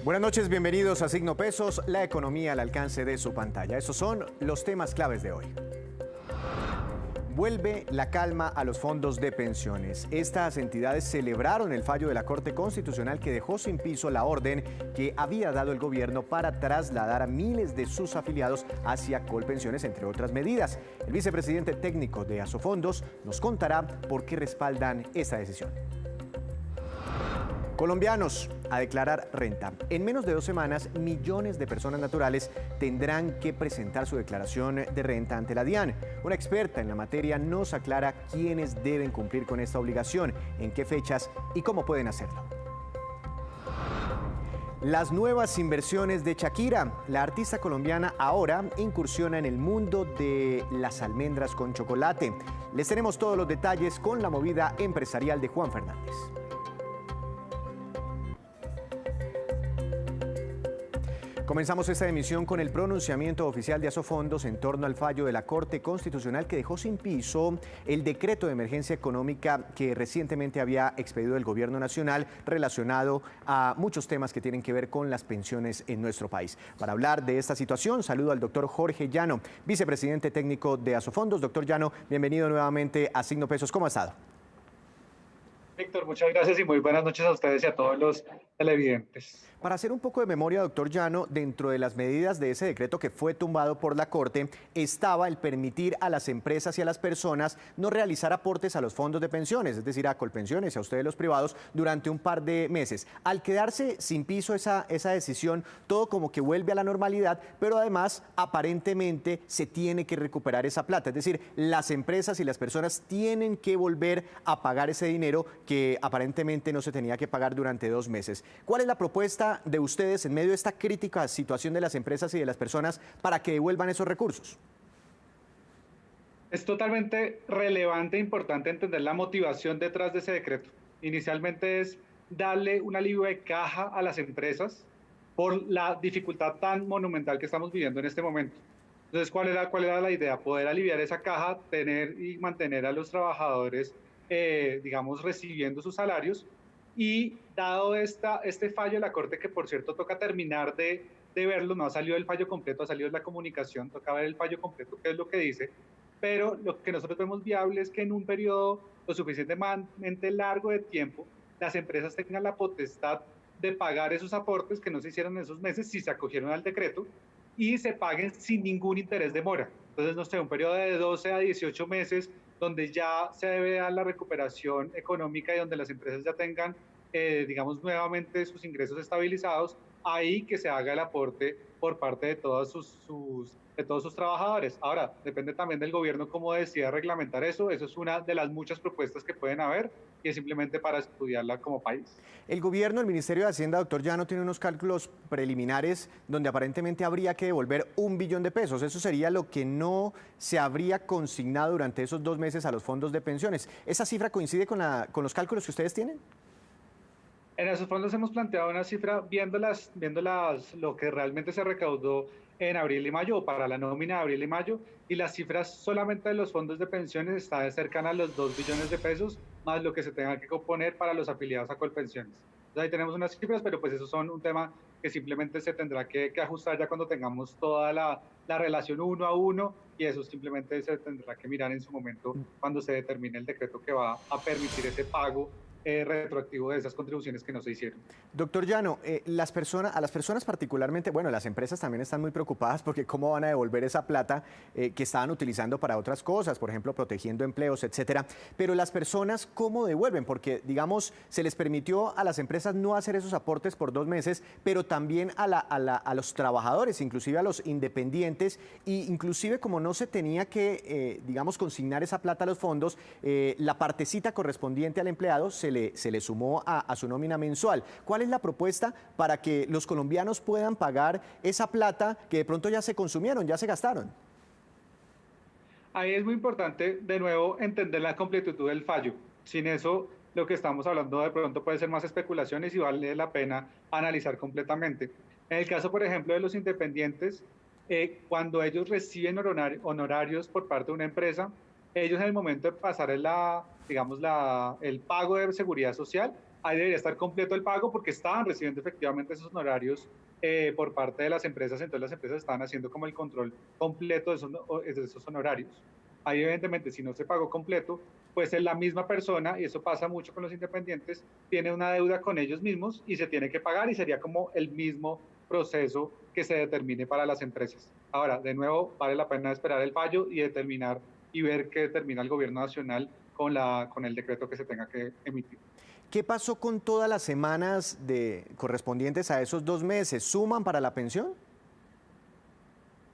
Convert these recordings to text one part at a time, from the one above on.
Buenas noches, bienvenidos a Signo Pesos, la economía al alcance de su pantalla. Esos son los temas claves de hoy. Vuelve la calma a los fondos de pensiones. Estas entidades celebraron el fallo de la Corte Constitucional que dejó sin piso la orden que había dado el gobierno para trasladar a miles de sus afiliados hacia Colpensiones, entre otras medidas. El vicepresidente técnico de Asofondos nos contará por qué respaldan esta decisión. Colombianos a declarar renta. En menos de 2 semanas, millones de personas naturales tendrán que presentar su declaración de renta ante la DIAN. Una experta en la materia nos aclara quiénes deben cumplir con esta obligación, en qué fechas y cómo pueden hacerlo. Las nuevas inversiones de Shakira. La artista colombiana ahora incursiona en el mundo de las almendras con chocolate. Les tenemos todos los detalles con la movida empresarial de Juan Fernández. Comenzamos esta emisión con el pronunciamiento oficial de Asofondos en torno al fallo de la Corte Constitucional que dejó sin piso el decreto de emergencia económica que recientemente había expedido el Gobierno Nacional relacionado a muchos temas que tienen que ver con las pensiones en nuestro país. Para hablar de esta situación, saludo al doctor Jorge Llano, vicepresidente técnico de Asofondos. Doctor Llano, bienvenido nuevamente a Signo Pesos. ¿Cómo ha estado? Víctor, muchas gracias y muy buenas noches a ustedes y a todos los televidentes. Para hacer un poco de memoria, doctor Llano, dentro de las medidas de ese decreto que fue tumbado por la Corte, estaba el permitir a las empresas y a las personas no realizar aportes a los fondos de pensiones, es decir, a Colpensiones y a ustedes los privados, durante un par de meses. Al quedarse sin piso esa decisión, todo como que vuelve a la normalidad, pero además, aparentemente, se tiene que recuperar esa plata. Es decir, las empresas y las personas tienen que volver a pagar ese dinero que aparentemente no se tenía que pagar durante 2 meses. ¿Cuál es la propuesta de ustedes en medio de esta crítica situación de las empresas y de las personas para que devuelvan esos recursos? Es totalmente relevante e importante entender la motivación detrás de ese decreto. Inicialmente es darle un alivio de caja a las empresas por la dificultad tan monumental que estamos viviendo en este momento. Entonces, ¿cuál era la idea? Poder aliviar esa caja, tener y mantener a los trabajadores, digamos, recibiendo sus salarios. Y dado este fallo de la Corte, que por cierto toca terminar de verlo, no ha salido el fallo completo, ha salido la comunicación, toca ver el fallo completo, qué es lo que dice, pero lo que nosotros vemos viable es que en un periodo lo suficientemente largo de tiempo, las empresas tengan la potestad de pagar esos aportes que no se hicieron en esos meses si se acogieron al decreto y se paguen sin ningún interés de mora. Entonces, no sé, un periodo de 12 a 18 meses donde ya se debe dar la recuperación económica y donde las empresas ya tengan, digamos, nuevamente sus ingresos estabilizados, ahí que se haga el aporte por parte de todos sus trabajadores. Ahora, depende también del gobierno cómo decida reglamentar eso. Eso es una de las muchas propuestas que pueden haber y es simplemente para estudiarla como país. El gobierno, el Ministerio de Hacienda, doctor Llano, tiene unos cálculos preliminares donde aparentemente habría que devolver 1 billón de pesos. Eso sería lo que no se habría consignado durante esos 2 meses a los fondos de pensiones. ¿Esa cifra coincide con los cálculos que ustedes tienen? En esos fondos hemos planteado una cifra viendo lo que realmente se recaudó en abril y mayo, para la nómina de abril y mayo, y las cifras solamente de los fondos de pensiones están cercanas a los 2 billones de pesos, más lo que se tenga que componer para los afiliados a Colpensiones. Entonces ahí tenemos unas cifras, pero pues eso son un tema que simplemente se tendrá que ajustar ya cuando tengamos toda la relación 1 a 1, y eso simplemente se tendrá que mirar en su momento cuando se determine el decreto que va a permitir ese pago retroactivo de esas contribuciones que no se hicieron. Doctor Llano, a las personas particularmente, bueno, las empresas también están muy preocupadas porque cómo van a devolver esa plata que estaban utilizando para otras cosas, por ejemplo, protegiendo empleos, etcétera. Pero las personas, ¿cómo devuelven? Porque, digamos, se les permitió a las empresas no hacer esos aportes por 2 meses, pero también a los trabajadores, inclusive a los independientes, y inclusive como no se tenía que, digamos, consignar esa plata a los fondos, la partecita correspondiente al empleado se le sumó a su nómina mensual. ¿Cuál es la propuesta para que los colombianos puedan pagar esa plata que de pronto ya se consumieron, ya se gastaron? Ahí es muy importante, de nuevo, entender la completitud del fallo. Sin eso, lo que estamos hablando de pronto puede ser más especulaciones y vale la pena analizar completamente. En el caso, por ejemplo, de los independientes, cuando ellos reciben honorarios por parte de una empresa, ellos en el momento de pasar digamos, el pago de seguridad social, ahí debería estar completo el pago porque estaban recibiendo efectivamente esos honorarios por parte de las empresas, entonces las empresas estaban haciendo como el control completo de esos honorarios. Ahí evidentemente si no se pagó completo, pues es la misma persona, y eso pasa mucho con los independientes, tiene una deuda con ellos mismos y se tiene que pagar y sería como el mismo proceso que se determine para las empresas. Ahora, de nuevo, vale la pena esperar el fallo y determinar y ver qué determina el gobierno nacional con el decreto que se tenga que emitir. ¿Qué pasó con todas las semanas correspondientes a esos 2 meses? ¿Suman para la pensión?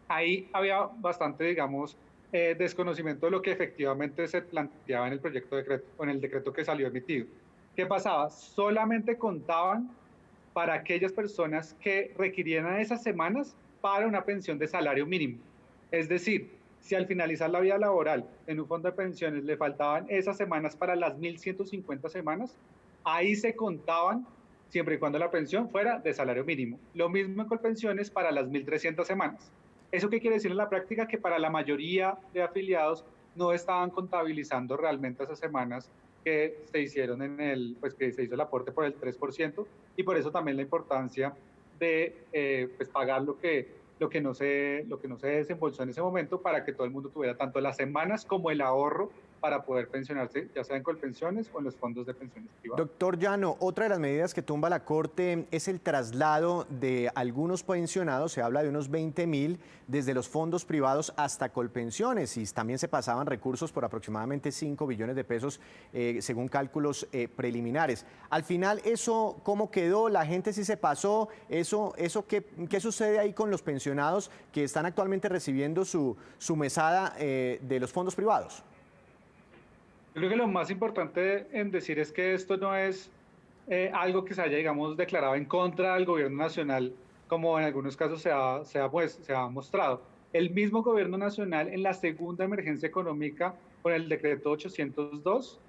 Ahí había bastante, digamos, desconocimiento de lo que efectivamente se planteaba en el proyecto de decreto, o en el decreto que salió emitido. ¿Qué pasaba? Solamente contaban para aquellas personas que requirieran esas semanas para una pensión de salario mínimo. Es decir, si al finalizar la vida laboral en un fondo de pensiones le faltaban esas semanas para las 1.150 semanas, ahí se contaban siempre y cuando la pensión fuera de salario mínimo. Lo mismo en Colpensiones para las 1.300 semanas. ¿Eso qué quiere decir en la práctica? Que para la mayoría de afiliados no estaban contabilizando realmente esas semanas que se hicieron pues que se hizo el aporte por el 3%, y por eso también la importancia de pues pagar lo que no se desembolsó en ese momento para que todo el mundo tuviera tanto las semanas como el ahorro para poder pensionarse, ya sea en Colpensiones o en los fondos de pensiones privados. Doctor Llano, otra de las medidas que tumba la Corte es el traslado de algunos pensionados, se habla de unos 20.000, desde los fondos privados hasta Colpensiones, y también se pasaban recursos por aproximadamente 5 billones de pesos, según cálculos preliminares. Al final, ¿eso cómo quedó? ¿La gente sí se pasó? ¿Qué sucede ahí con los pensionados que están actualmente recibiendo su mesada de los fondos privados? Yo creo que lo más importante en decir es que esto no es algo que se haya, digamos, declarado en contra del gobierno nacional, como en algunos casos se ha mostrado. El mismo gobierno nacional en la segunda emergencia económica, con el decreto 802,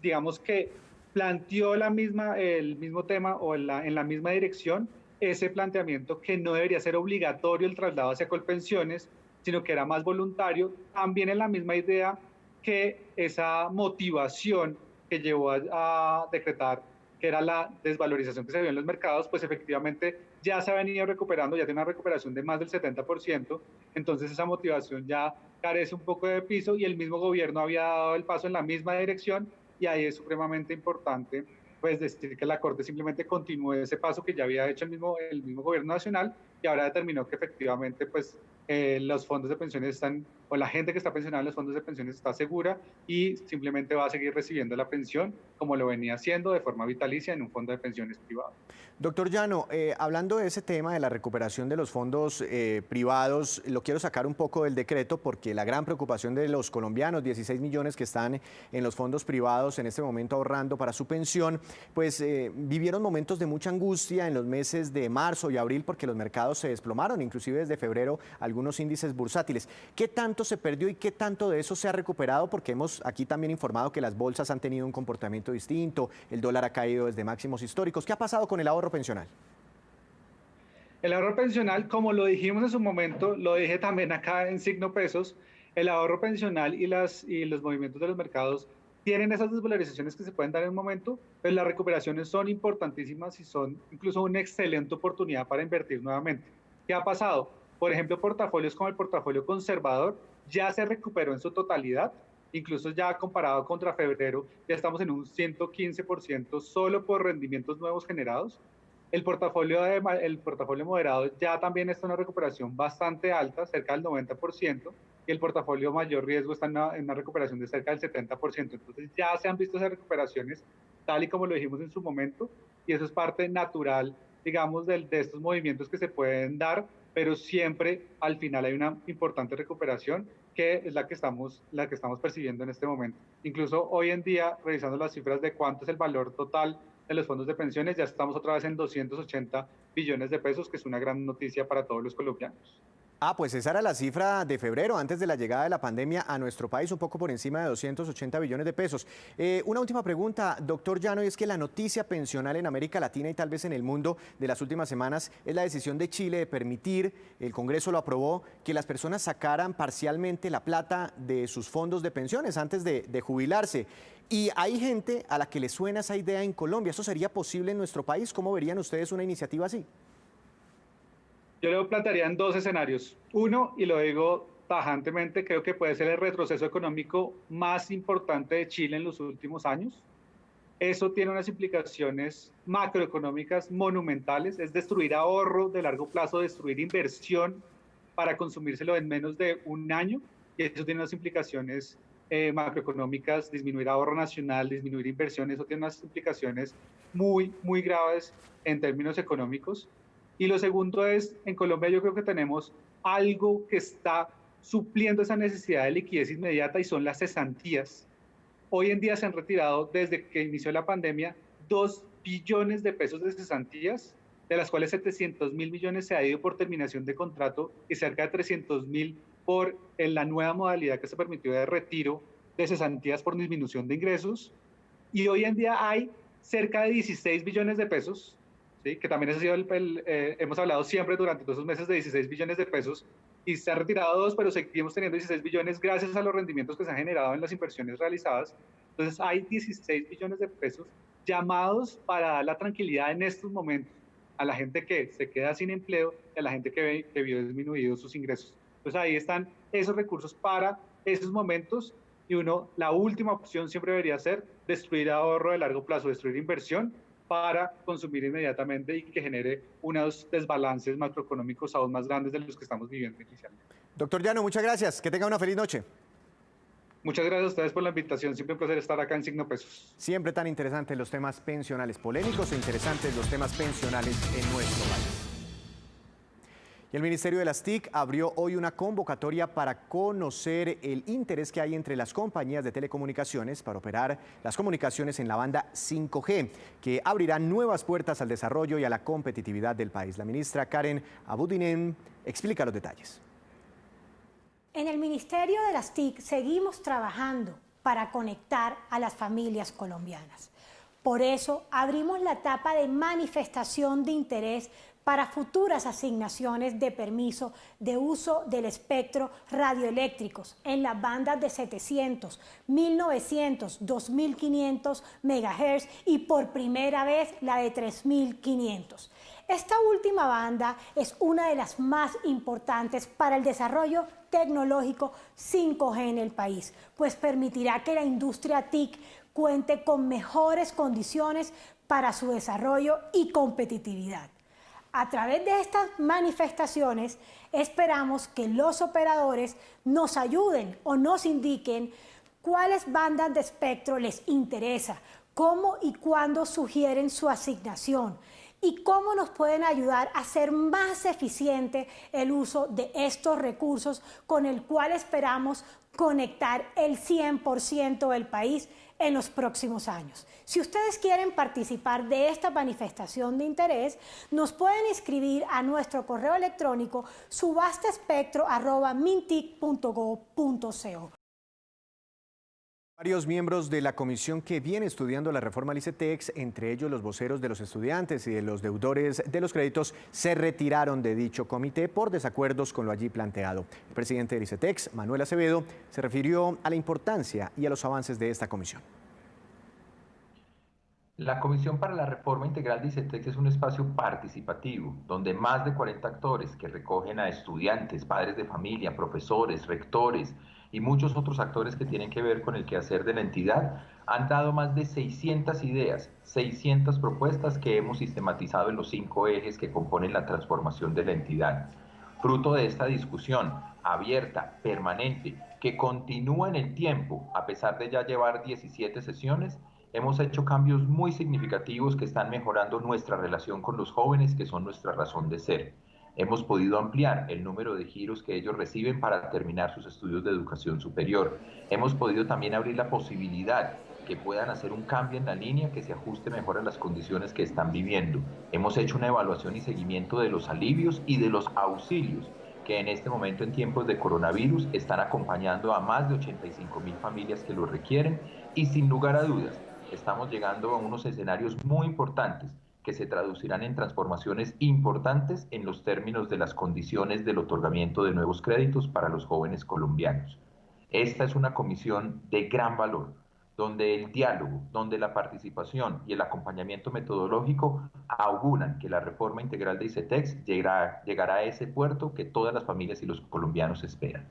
digamos que planteó el mismo tema o en la misma dirección ese planteamiento que no debería ser obligatorio el traslado hacia Colpensiones, sino que era más voluntario, también en la misma idea que esa motivación que llevó a decretar que era la desvalorización que se vio en los mercados, pues efectivamente ya se ha venido recuperando, ya tiene una recuperación de más del 70%, entonces esa motivación ya carece un poco de piso y el mismo gobierno había dado el paso en la misma dirección, y ahí es supremamente importante pues decir que la Corte simplemente continúe ese paso que ya había hecho el mismo gobierno nacional, y ahora determinó que efectivamente pues los fondos de pensiones están, o la gente que está pensionada en los fondos de pensiones está segura y simplemente va a seguir recibiendo la pensión como lo venía haciendo de forma vitalicia en un fondo de pensiones privado. Doctor Llano, hablando de ese tema de la recuperación de los fondos privados, lo quiero sacar un poco del decreto porque la gran preocupación de los colombianos, 16 millones que están en los fondos privados en este momento ahorrando para su pensión, pues vivieron momentos de mucha angustia en los meses de marzo y abril porque los mercados se desplomaron, inclusive desde febrero algunos índices bursátiles. ¿Qué tanto se perdió y qué tanto de eso se ha recuperado? Porque hemos aquí también informado que las bolsas han tenido un comportamiento distinto, el dólar ha caído desde máximos históricos. ¿Qué ha pasado con el ahorro pensional? El ahorro pensional, como lo dijimos en su momento, lo dije también acá en Signo Pesos, el ahorro pensional y los movimientos de los mercados tienen esas desvalorizaciones que se pueden dar en un momento, pero las recuperaciones son importantísimas y son incluso una excelente oportunidad para invertir nuevamente. ¿Qué ha pasado? Por ejemplo, portafolios como el portafolio conservador ya se recuperó en su totalidad, incluso ya comparado contra febrero, ya estamos en un 115% solo por rendimientos nuevos generados. El portafolio moderado ya también está en una recuperación bastante alta, cerca del 90%, y el portafolio mayor riesgo está en una recuperación de cerca del 70%. Entonces ya se han visto esas recuperaciones tal y como lo dijimos en su momento, y eso es parte natural, digamos, de estos movimientos que se pueden dar, pero siempre al final hay una importante recuperación que es la que estamos percibiendo en este momento. Incluso hoy en día, revisando las cifras de cuánto es el valor total de los fondos de pensiones, ya estamos otra vez en 280 billones de pesos, que es una gran noticia para todos los colombianos. Ah, pues esa era la cifra de febrero, antes de la llegada de la pandemia a nuestro país, un poco por encima de 280 billones de pesos. Una última pregunta, doctor Llano, y es que la noticia pensional en América Latina y tal vez en el mundo de las últimas semanas es la decisión de Chile de permitir, el Congreso lo aprobó, que las personas sacaran parcialmente la plata de sus fondos de pensiones antes de jubilarse. Y hay gente a la que le suena esa idea en Colombia. ¿Eso sería posible en nuestro país? ¿Cómo verían ustedes una iniciativa así? Yo lo plantearía en dos escenarios. Uno, y lo digo tajantemente, creo que puede ser el retroceso económico más importante de Chile en los últimos años. Eso tiene unas implicaciones macroeconómicas monumentales, es destruir ahorro de largo plazo, destruir inversión para consumírselo en menos de un año, y eso tiene unas implicaciones macroeconómicas, disminuir ahorro nacional, disminuir inversión, eso tiene unas implicaciones muy, muy graves en términos económicos. Y lo segundo es, en Colombia yo creo que tenemos algo que está supliendo esa necesidad de liquidez inmediata y son las cesantías. Hoy en día se han retirado desde que inició la pandemia 2 billones de pesos de cesantías, de las cuales 700.000 millones se ha ido por terminación de contrato y cerca de 300.000 por la nueva modalidad que se permitió de retiro de cesantías por disminución de ingresos. Y hoy en día hay cerca de 16 billones de pesos, ¿sí? Que también ha sido hemos hablado siempre durante todos esos meses de 16 billones de pesos, y se han retirado 2, pero seguimos teniendo 16 billones gracias a los rendimientos que se han generado en las inversiones realizadas. Entonces hay 16 billones de pesos llamados para dar la tranquilidad en estos momentos a la gente que se queda sin empleo y a la gente que vio disminuidos sus ingresos. Entonces ahí están esos recursos para esos momentos, y la última opción siempre debería ser destruir ahorro de largo plazo, destruir inversión para consumir inmediatamente y que genere unos desbalances macroeconómicos aún más grandes de los que estamos viviendo inicialmente. Doctor Llano, muchas gracias. Que tenga una feliz noche. Muchas gracias a ustedes por la invitación. Siempre un placer estar acá en Signo Pesos. Siempre tan interesantes los temas pensionales, polémicos e interesantes los temas pensionales en nuestro país. Y el Ministerio de las TIC abrió hoy una convocatoria para conocer el interés que hay entre las compañías de telecomunicaciones para operar las comunicaciones en la banda 5G, que abrirá nuevas puertas al desarrollo y a la competitividad del país. La ministra Karen Abudinen explica los detalles. En el Ministerio de las TIC seguimos trabajando para conectar a las familias colombianas. Por eso abrimos la etapa de manifestación de interés para futuras asignaciones de permiso de uso del espectro radioeléctricos en las bandas de 700, 1900, 2500 MHz y por primera vez la de 3500. Esta última banda es una de las más importantes para el desarrollo tecnológico 5G en el país, pues permitirá que la industria TIC cuente con mejores condiciones para su desarrollo y competitividad. A través de estas manifestaciones esperamos que los operadores nos ayuden o nos indiquen cuáles bandas de espectro les interesa, cómo y cuándo sugieren su asignación y cómo nos pueden ayudar a hacer más eficiente el uso de estos recursos con el cual esperamos conectar el 100% del país en los próximos años. Si ustedes quieren participar de esta manifestación de interés, nos pueden escribir a nuestro correo electrónico subastespectro@mintic.gov.co. Varios miembros de la comisión que viene estudiando la reforma al ICETEX, entre ellos los voceros de los estudiantes y de los deudores de los créditos, se retiraron de dicho comité por desacuerdos con lo allí planteado. El presidente del ICETEX, Manuel Acevedo, se refirió a la importancia y a los avances de esta comisión. La Comisión para la Reforma Integral de ICETEX es un espacio participativo, donde más de 40 actores que recogen a estudiantes, padres de familia, profesores, rectores y muchos otros actores que tienen que ver con el quehacer de la entidad, han dado más de 600 ideas, 600 propuestas que hemos sistematizado en los 5 ejes que componen la transformación de la entidad. Fruto de esta discusión abierta, permanente, que continúa en el tiempo, a pesar de ya llevar 17 sesiones, hemos hecho cambios muy significativos que están mejorando nuestra relación con los jóvenes, que son nuestra razón de ser. Hemos podido ampliar el número de giros que ellos reciben para terminar sus estudios de educación superior. Hemos podido también abrir la posibilidad que puedan hacer un cambio en la línea que se ajuste mejor a las condiciones que están viviendo. Hemos hecho una evaluación y seguimiento de los alivios y de los auxilios que en este momento, en tiempos de coronavirus, están acompañando a más de 85.000 familias que lo requieren, y sin lugar a dudas estamos llegando a unos escenarios muy importantes que se traducirán en transformaciones importantes en los términos de las condiciones del otorgamiento de nuevos créditos para los jóvenes colombianos. Esta es una comisión de gran valor, donde el diálogo, donde la participación y el acompañamiento metodológico auguran que la reforma integral de ICETEX llegará a ese puerto que todas las familias y los colombianos esperan.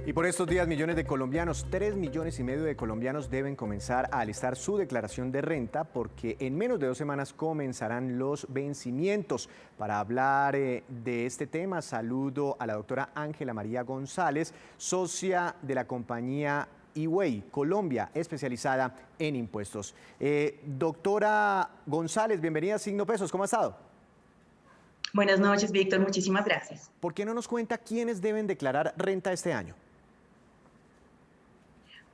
Y por estos días, millones de colombianos, 3,5 millones de colombianos deben comenzar a alistar su declaración de renta, porque en menos de 2 semanas comenzarán los vencimientos. Para hablar de este tema, saludo a la doctora Ángela María González, socia de la compañía eWay Colombia, especializada en impuestos. Doctora González, bienvenida a Signo Pesos, ¿cómo ha estado? Buenas noches, Víctor, muchísimas gracias. ¿Por qué no nos cuenta quiénes deben declarar renta este año?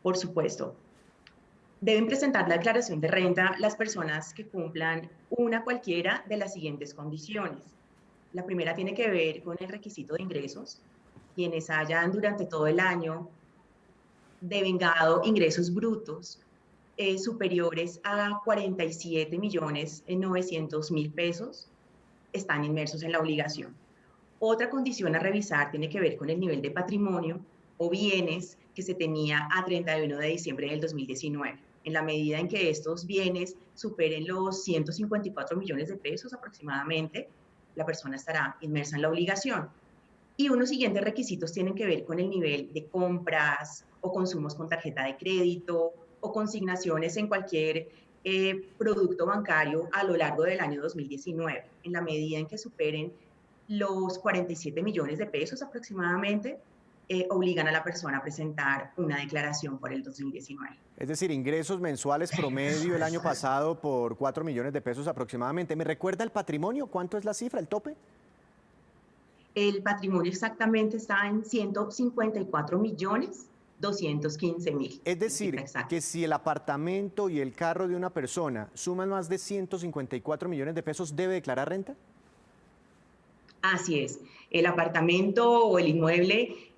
Por supuesto. Deben presentar la declaración de renta las personas que cumplan una cualquiera de las siguientes condiciones. La primera tiene que ver con el requisito de ingresos. Quienes hayan durante todo el año devengado ingresos brutos superiores a 47.900.000 pesos están inmersos en la obligación. Otra condición a revisar tiene que ver con el nivel de patrimonio o bienes que se tenía a 31 de diciembre del 2019. En la medida en que estos bienes superen los 154 millones de pesos aproximadamente, la persona estará inmersa en la obligación. Y unos siguientes requisitos tienen que ver con el nivel de compras o consumos con tarjeta de crédito o consignaciones en cualquier producto bancario a lo largo del año 2019. En la medida en que superen los 47 millones de pesos aproximadamente, obligan a la persona a presentar una declaración por el 2019. Es decir, ingresos mensuales promedio el año pasado por 4 millones de pesos aproximadamente. ¿Me recuerda el patrimonio? ¿Cuánto es la cifra, el tope? El patrimonio exactamente está en 154.215.000. Es decir, que si el apartamento y el carro de una persona suman más de 154 millones de pesos, ¿debe declarar renta? Así es. El apartamento o el inmueble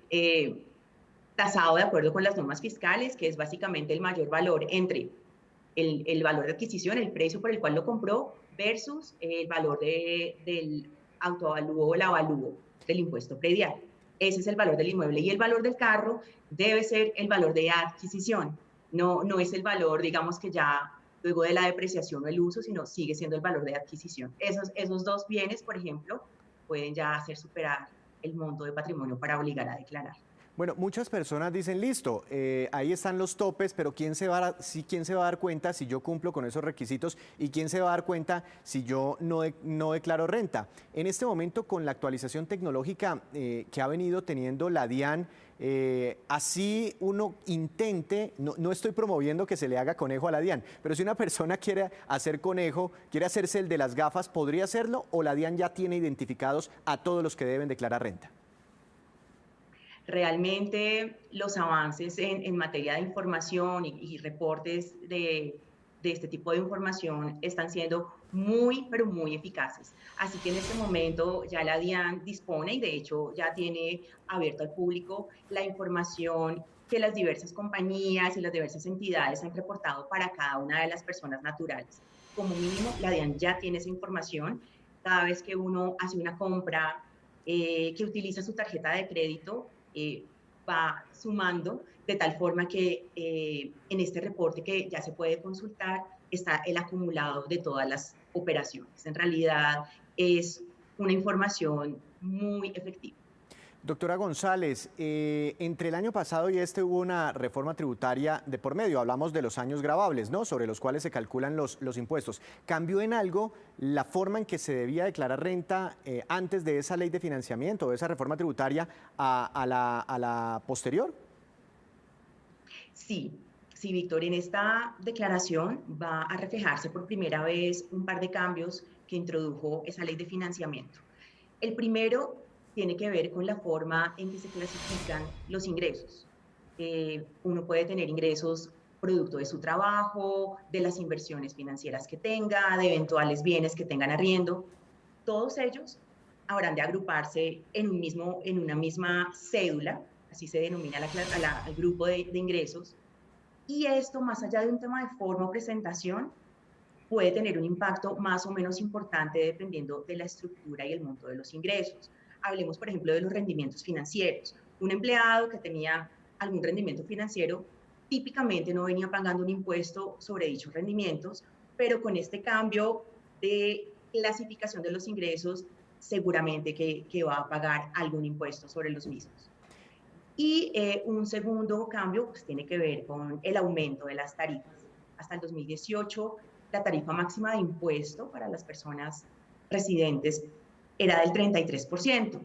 tasado de acuerdo con las normas fiscales, que es básicamente el mayor valor entre el valor de adquisición, el precio por el cual lo compró, versus el valor del autoavalúo o el avalúo del impuesto predial. Ese es el valor del inmueble. Y el valor del carro debe ser el valor de adquisición. No es el valor, digamos, que ya luego de la depreciación o el uso, sino sigue siendo el valor de adquisición. Esos dos bienes, por ejemplo, pueden ya hacer superar el monto de patrimonio para obligar a declarar. Bueno, muchas personas dicen, listo, ahí están los topes, pero ¿quién se va a dar cuenta si yo cumplo con esos requisitos? ¿Y quién se va a dar cuenta si yo no declaro renta? En este momento, con la actualización tecnológica que ha venido teniendo la DIAN, así uno intente, no estoy promoviendo que se le haga conejo a la DIAN, pero si una persona quiere hacer conejo, quiere hacerse el de las gafas, ¿podría hacerlo? ¿O la DIAN ya tiene identificados a todos los que deben declarar renta? Realmente los avances en materia de información y reportes de este tipo de información están siendo muy, pero muy eficaces. Así que en este momento ya la DIAN dispone y de hecho ya tiene abierto al público la información que las diversas compañías y las diversas entidades han reportado para cada una de las personas naturales. Como mínimo, la DIAN ya tiene esa información. Cada vez que uno hace una compra, que utiliza su tarjeta de crédito, va sumando de tal forma que en este reporte que ya se puede consultar está el acumulado de todas las operaciones. En realidad es una información muy efectiva. Doctora González, entre el año pasado y este hubo una reforma tributaria de por medio. Hablamos de los años gravables, ¿no?, sobre los cuales se calculan los impuestos. ¿Cambió en algo la forma en que se debía declarar renta antes de esa ley de financiamiento, de esa reforma tributaria, a la posterior? Sí, Víctor, en esta declaración va a reflejarse por primera vez un par de cambios que introdujo esa ley de financiamiento. El primero tiene que ver con la forma en que se clasifican los ingresos. Uno puede tener ingresos producto de su trabajo, de las inversiones financieras que tenga, de eventuales bienes que tengan arriendo. Todos ellos habrán de agruparse en una misma cédula, así se denomina al grupo de ingresos, y esto, más allá de un tema de forma o presentación, puede tener un impacto más o menos importante dependiendo de la estructura y el monto de los ingresos. Hablemos, por ejemplo, de los rendimientos financieros. Un empleado que tenía algún rendimiento financiero típicamente no venía pagando un impuesto sobre dichos rendimientos, pero con este cambio de clasificación de los ingresos, seguramente que va a pagar algún impuesto sobre los mismos. Y un segundo cambio pues, tiene que ver con el aumento de las tarifas. Hasta el 2018, la tarifa máxima de impuesto para las personas residentes era del 33%.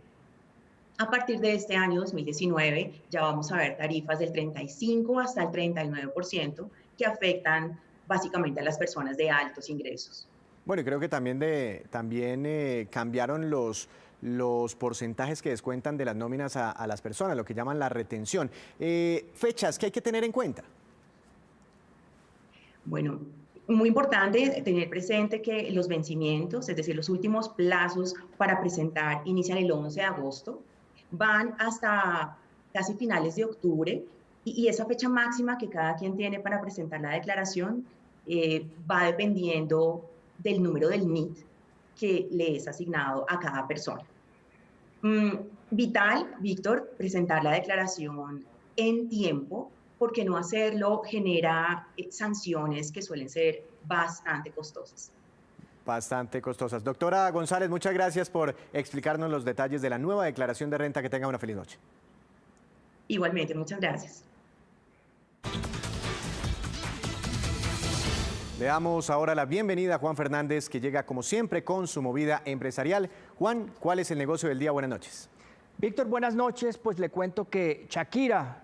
A partir de este año 2019 ya vamos a ver tarifas del 35 hasta el 39% que afectan básicamente a las personas de altos ingresos. Bueno, y creo que también cambiaron los porcentajes que descuentan de las nóminas a las personas, lo que llaman la retención. Fechas que hay que tener en cuenta. Bueno, muy importante tener presente que los vencimientos, es decir, los últimos plazos para presentar, inician el 11 de agosto, van hasta casi finales de octubre, y esa fecha máxima que cada quien tiene para presentar la declaración va dependiendo del número del NIT que le es asignado a cada persona. Vital, Víctor, presentar la declaración en tiempo, porque no hacerlo genera sanciones que suelen ser bastante costosas. Bastante costosas. Doctora González, muchas gracias por explicarnos los detalles de la nueva declaración de renta. Que tenga una feliz noche. Igualmente, muchas gracias. Le damos ahora la bienvenida a Juan Fernández, que llega como siempre con su movida empresarial. Juan, ¿cuál es el negocio del día? Buenas noches. Víctor, buenas noches. Pues le cuento que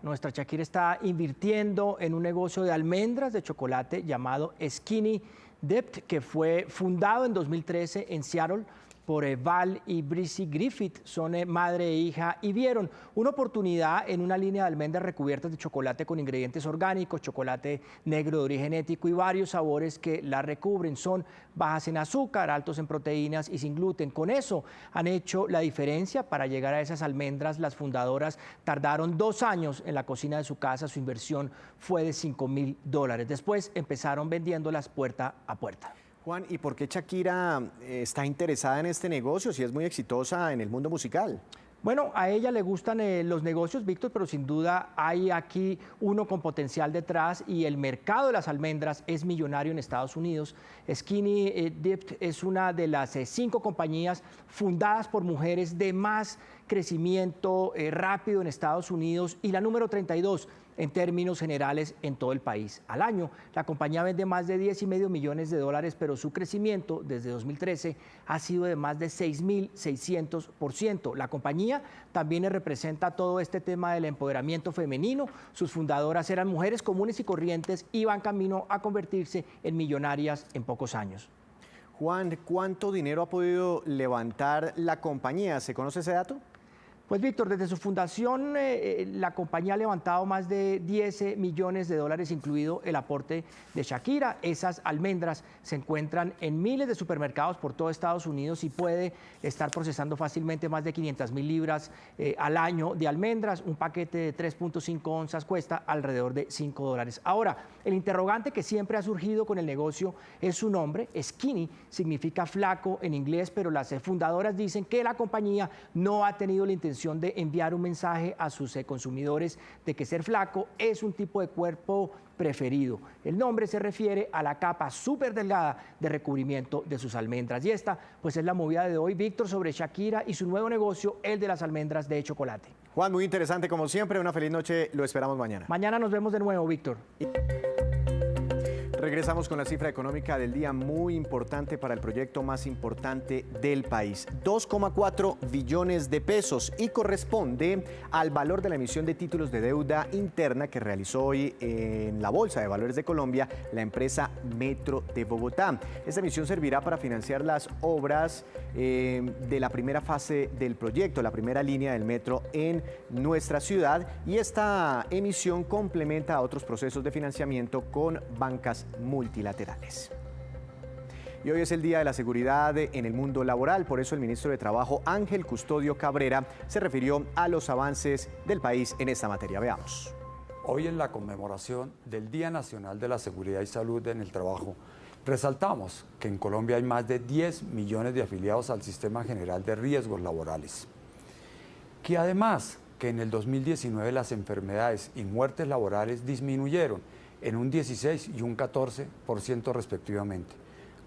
nuestra Shakira está invirtiendo en un negocio de almendras de chocolate llamado Skinny Dipped, que fue fundado en 2013 en Seattle por Val y Breezy Griffith. Son madre e hija y vieron una oportunidad en una línea de almendras recubiertas de chocolate con ingredientes orgánicos, chocolate negro de origen ético y varios sabores que la recubren. Son bajas en azúcar, altos en proteínas y sin gluten. Con eso han hecho la diferencia para llegar a esas almendras. Las fundadoras tardaron 2 años en la cocina de su casa. Su inversión fue de $5,000. Después empezaron vendiéndolas puerta a puerta. Juan, ¿y por qué Shakira está interesada en este negocio si es muy exitosa en el mundo musical? Bueno, a ella le gustan los negocios, Víctor, pero sin duda hay aquí uno con potencial detrás y el mercado de las almendras es millonario en Estados Unidos. Skinny Dipped es una de las 5 compañías fundadas por mujeres de más crecimiento rápido en Estados Unidos y la número 32 en términos generales en todo el país. Al año, la compañía vende más de $10,5 millones, pero su crecimiento desde 2013 ha sido de más de 6.600%. La compañía también representa todo este tema del empoderamiento femenino. Sus fundadoras eran mujeres comunes y corrientes y van camino a convertirse en millonarias en pocos años. Juan, ¿cuánto dinero ha podido levantar la compañía? ¿Se conoce ese dato? Pues Víctor, desde su fundación la compañía ha levantado más de $10 millones, incluido el aporte de Shakira. Esas almendras se encuentran en miles de supermercados por todo Estados Unidos y puede estar procesando fácilmente más de 500,000 libras al año de almendras. Un paquete de 3.5 onzas cuesta alrededor de $5. Ahora, el interrogante que siempre ha surgido con el negocio es su nombre. Skinny significa flaco en inglés, pero las fundadoras dicen que la compañía no ha tenido la intención de enviar un mensaje a sus consumidores de que ser flaco es un tipo de cuerpo preferido. El nombre se refiere a la capa súper delgada de recubrimiento de sus almendras. Y esta, pues, es la movida de hoy, Víctor, sobre Shakira y su nuevo negocio, el de las almendras de chocolate. Juan, muy interesante como siempre. Una feliz noche. Lo esperamos mañana. Mañana nos vemos de nuevo, Víctor. Regresamos con la cifra económica del día, muy importante para el proyecto más importante del país. 2,4 billones de pesos y corresponde al valor de la emisión de títulos de deuda interna que realizó hoy en la Bolsa de Valores de Colombia la empresa Metro de Bogotá. Esta emisión servirá para financiar las obras de la primera fase del proyecto, la primera línea del metro en nuestra ciudad, y esta emisión complementa a otros procesos de financiamiento con bancas multilaterales. Y hoy es el Día de la Seguridad en el mundo laboral, por eso el ministro de Trabajo, Ángel Custodio Cabrera, se refirió a los avances del país en esta materia. Veamos. Hoy en la conmemoración del Día Nacional de la Seguridad y Salud en el Trabajo, resaltamos que en Colombia hay más de 10 millones de afiliados al Sistema General de Riesgos Laborales, que además que en el 2019 las enfermedades y muertes laborales disminuyeron en un 16 y un 14% respectivamente.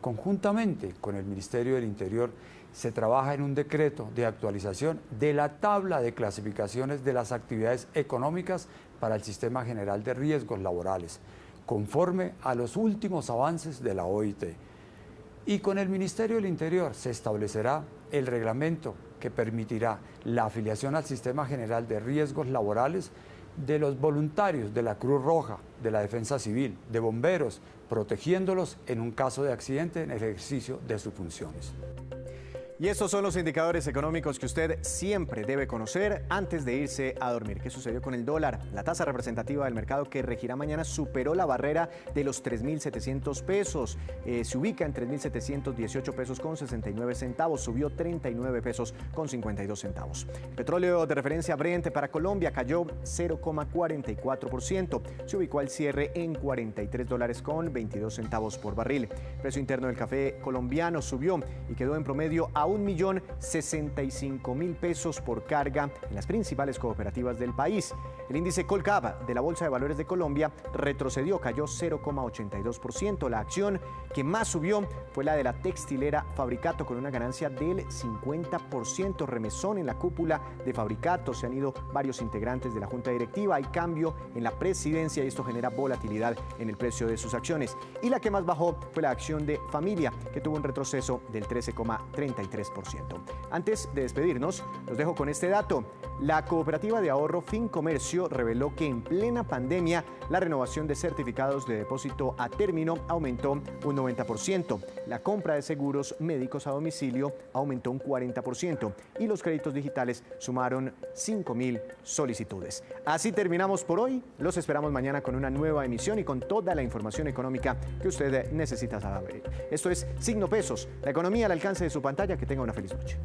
Conjuntamente con el Ministerio del Interior se trabaja en un decreto de actualización de la tabla de clasificaciones de las actividades económicas para el Sistema General de Riesgos Laborales, conforme a los últimos avances de la OIT. Y con el Ministerio del Interior se establecerá el reglamento que permitirá la afiliación al Sistema General de Riesgos Laborales de los voluntarios de la Cruz Roja, de la Defensa Civil, de bomberos, protegiéndolos en un caso de accidente en el ejercicio de sus funciones. Y estos son los indicadores económicos que usted siempre debe conocer antes de irse a dormir. ¿Qué sucedió con el dólar? La tasa representativa del mercado que regirá mañana superó la barrera de los 3.700 pesos. Se ubica en 3.718 pesos con 69 centavos. Subió 39 pesos con 52 centavos. El petróleo de referencia Brent para Colombia cayó 0,44%. Se ubicó al cierre en $43 con 22 centavos por barril. El precio interno del café colombiano subió y quedó en promedio a 1.065.000 pesos por carga en las principales cooperativas del país. El índice Colcap de la Bolsa de Valores de Colombia retrocedió, cayó 0,82%. La acción que más subió fue la de la textilera Fabricato, con una ganancia del 50%. Remesón en la cúpula de Fabricato. Se han ido varios integrantes de la junta directiva. Hay cambio en la presidencia y esto genera volatilidad en el precio de sus acciones. Y la que más bajó fue la acción de Familia, que tuvo un retroceso del 13,33%. Antes de despedirnos, los dejo con este dato. La cooperativa de ahorro Fincomercio reveló que en plena pandemia la renovación de certificados de depósito a término aumentó un 90%. La compra de seguros médicos a domicilio aumentó un 40% y los créditos digitales sumaron 5.000 solicitudes. Así terminamos por hoy. Los esperamos mañana con una nueva emisión y con toda la información económica que usted necesita saber. Esto es Signo Pesos, la economía al alcance de su pantalla. Que tenga una feliz noche.